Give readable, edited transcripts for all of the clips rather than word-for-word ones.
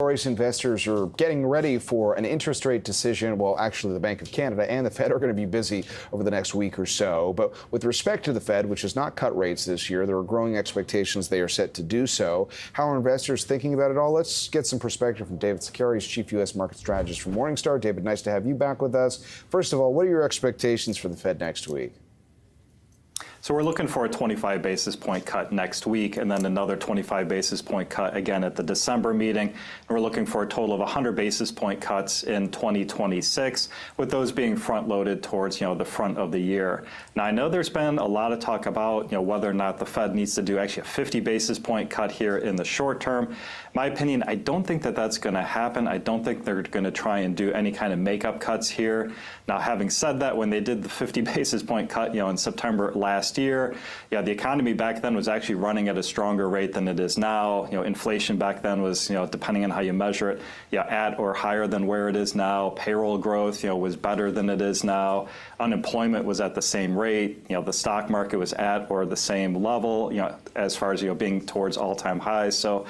stories. Investors are getting ready for an interest rate decision. Well, actually, the Bank of Canada and the Fed are going to be busy over the next week or so. But with respect to the Fed, which has not cut rates this year, there are growing expectations they are set to do so. How are investors thinking about it all? Let's get some perspective from David Sekera, he's Chief U.S. Market Strategist from Morningstar. David, nice to have you back with us. First of all, what are your expectations for the Fed next week? So we're looking for a 25 basis point cut next week, and then another 25 basis point cut again at the December meeting. And we're looking for a total of 100 basis point cuts in 2026, with those being front loaded towards, the front of the year. Now, I know there's been a lot of talk about, whether or not the Fed needs to do actually a 50 basis point cut here in the short term. My opinion, I don't think that that's going to happen. I don't think they're going to try and do any kind of makeup cuts here. Now, having said that, when they did the 50 basis point cut, in September last year, the economy back then was actually running at a stronger rate than it is now. Inflation back then was, depending on how you measure it, at or higher than where it is now. Payroll growth, was better than it is now. Unemployment was at the same rate. The stock market was at or the same level, as far as, being towards all-time highs. So,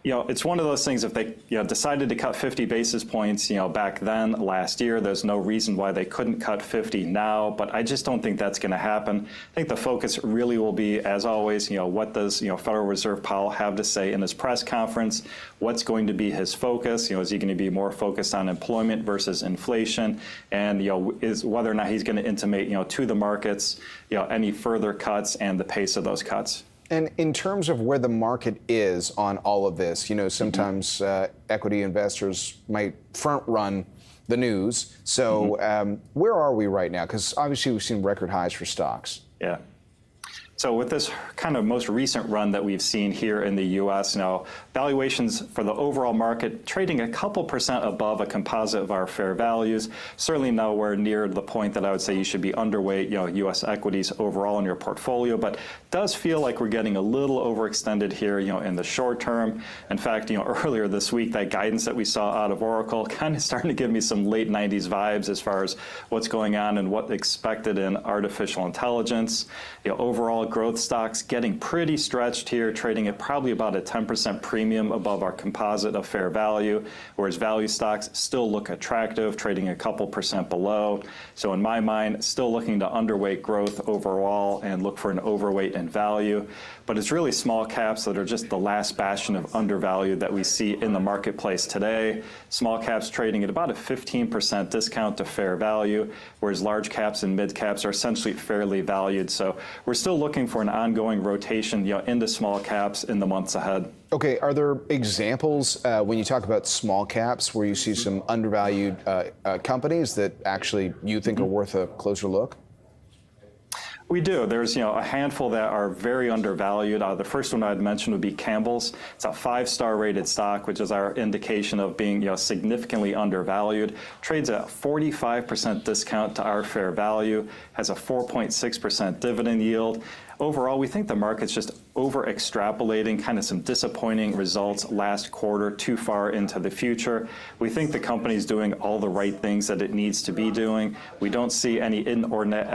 it's one of those things, if they decided to cut 50 basis points back then last year, there's no reason why they couldn't cut 50 now, but I just don't think that's going to happen. I think the focus really will be, as always, what does Federal Reserve Powell have to say in his press conference? What's going to be his focus? Is he going to be more focused on employment versus inflation? And is whether or not he's going to intimate to the markets any further cuts and the pace of those cuts. And in terms of where the market is on all of this, sometimes equity investors might front run the news. So where are we right now? Because obviously we've seen record highs for stocks. Yeah. So with this kind of most recent run that we've seen here in the U.S., valuations for the overall market trading a couple percent above a composite of our fair values, certainly nowhere near the point that I would say you should be underweight, U.S. equities overall in your portfolio, but does feel like we're getting a little overextended here, in the short term. In fact, earlier this week, that guidance that we saw out of Oracle kind of starting to give me some late 90s vibes as far as what's going on and what expected in artificial intelligence. Overall growth stocks getting pretty stretched here, trading at probably about a 10% premium above our composite of fair value, whereas value stocks still look attractive, trading a couple percent below. So in my mind, still looking to underweight growth overall and look for an overweight in value. But it's really small caps that are just the last bastion of undervalue that we see in the marketplace today. Small caps trading at about a 15% discount to fair value, whereas large caps and mid caps are essentially fairly valued. So we're still looking for an ongoing rotation into small caps in the months ahead. Okay, are there examples when you talk about small caps where you see some undervalued companies that actually you think are worth a closer look? We do. There's a handful that are very undervalued. The first one I'd mention would be Campbell's. It's a 5-star rated stock, which is our indication of being significantly undervalued. Trades at a 45% discount to our fair value, has a 4.6% dividend yield. Overall, we think the market's just over-extrapolating kind of some disappointing results last quarter too far into the future. We think the company's doing all the right things that it needs to be doing. We don't see any inordinate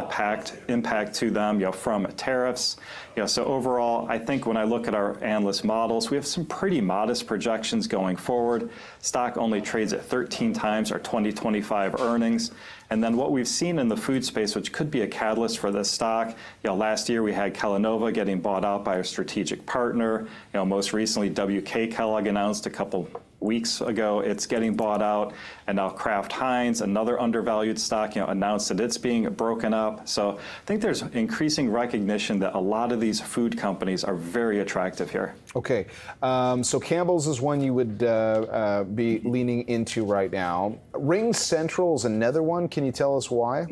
impact to them from tariffs. So overall, I think when I look at our analyst models, we have some pretty modest projections going forward. Stock only trades at 13 times our 2025 earnings. And then what we've seen in the food space, which could be a catalyst for this stock, last year we had Kellanova getting bought out by a strategic partner. Most recently, WK Kellogg announced a couple weeks ago it's getting bought out, and now Kraft Heinz, another undervalued stock, announced that it's being broken up. So I think there's increasing recognition that a lot of these food companies are very attractive here. Okay, so Campbell's is one you would be leaning into right now. Ring Central is another one. Can you tell us why?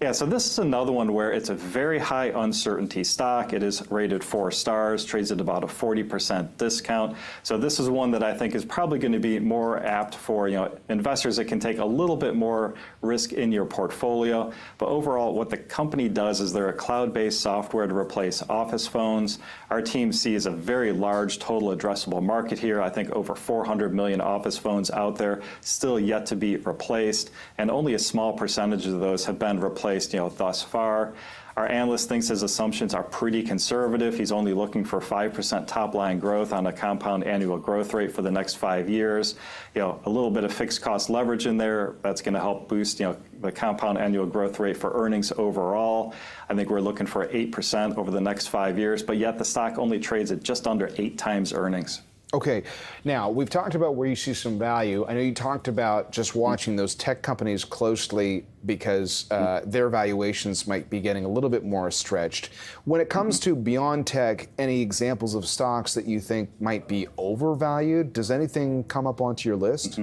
Yeah, so this is another one where it's a very high uncertainty stock. It is rated 4 stars, trades at about a 40% discount. So this is one that I think is probably going to be more apt for investors that can take a little bit more risk in your portfolio. But overall, what the company does is they're a cloud-based software to replace office phones. Our team sees a very large total addressable market here. I think over 400 million office phones out there still yet to be replaced, and only a small percentage of those have been replaced marketplace, thus far. Our analyst thinks his assumptions are pretty conservative. He's only looking for 5% top-line growth on a compound annual growth rate for the next 5 years. A little bit of fixed cost leverage in there. That's going to help boost, the compound annual growth rate for earnings overall. I think we're looking for 8% over the next 5 years, but yet the stock only trades at just under 8 times earnings. Okay, now we've talked about where you see some value. I know you talked about just watching those tech companies closely because their valuations might be getting a little bit more stretched. When it comes to beyond tech, any examples of stocks that you think might be overvalued? Does anything come up onto your list?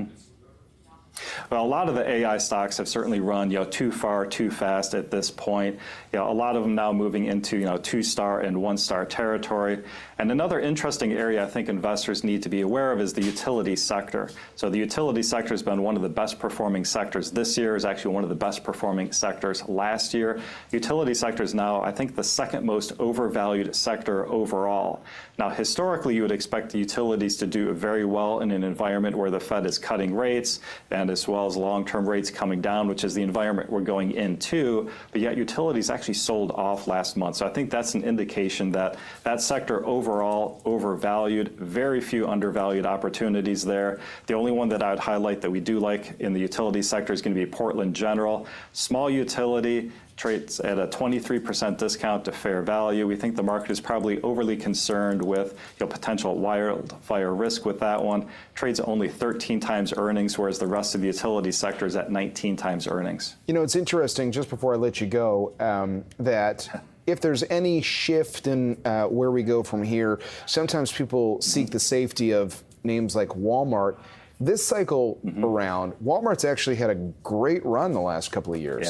Well, a lot of the AI stocks have certainly run, too far, too fast at this point. A lot of them now moving into, 2-star and 1-star territory. And another interesting area I think investors need to be aware of is the utility sector. So the utility sector has been one of the best performing sectors this year, is actually one of the best performing sectors last year. Utility sector is now, I think, the second most overvalued sector overall. Now, historically, you would expect the utilities to do very well in an environment where the Fed is cutting rates, and as well as long-term rates coming down, which is the environment we're going into, but yet utilities actually sold off last month. So I think that's an indication that that sector overall overvalued, very few undervalued opportunities there. The only one that I would highlight that we do like in the utility sector is going to be Portland General. Small utility, trades at a 23% discount to fair value. We think the market is probably overly concerned with potential wildfire risk with that one. Trades at only 13 times earnings, whereas the rest of the utility sector is at 19 times earnings. It's interesting, just before I let you go, that if there's any shift in where we go from here, sometimes people seek the safety of names like Walmart. This cycle around, Walmart's actually had a great run the last couple of years.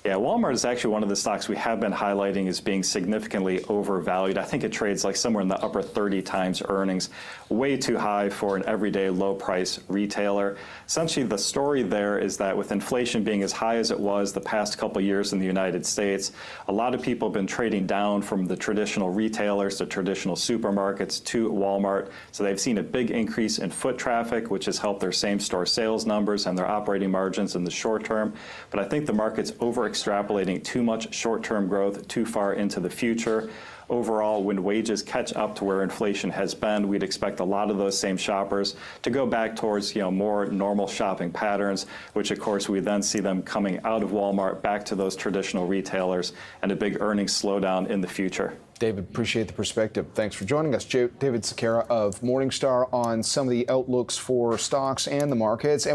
Yeah, Walmart is actually one of the stocks we have been highlighting as being significantly overvalued. I think it trades like somewhere in the upper 30 times earnings, way too high for an everyday low price retailer. Essentially, the story there is that with inflation being as high as it was the past couple of years in the United States, a lot of people have been trading down from the traditional retailers to traditional supermarkets to Walmart. So they've seen a big increase in foot traffic, which has helped their same-store sales numbers and their operating margins in the short term. But I think the market's over-extrapolating too much short-term growth too far into the future. Overall, when wages catch up to where inflation has been, we'd expect a lot of those same shoppers to go back towards more normal shopping patterns, which of course we then see them coming out of Walmart back to those traditional retailers and a big earnings slowdown in the future. David, appreciate the perspective. Thanks for joining us. David Sekera of Morningstar on some of the outlooks for stocks and the markets.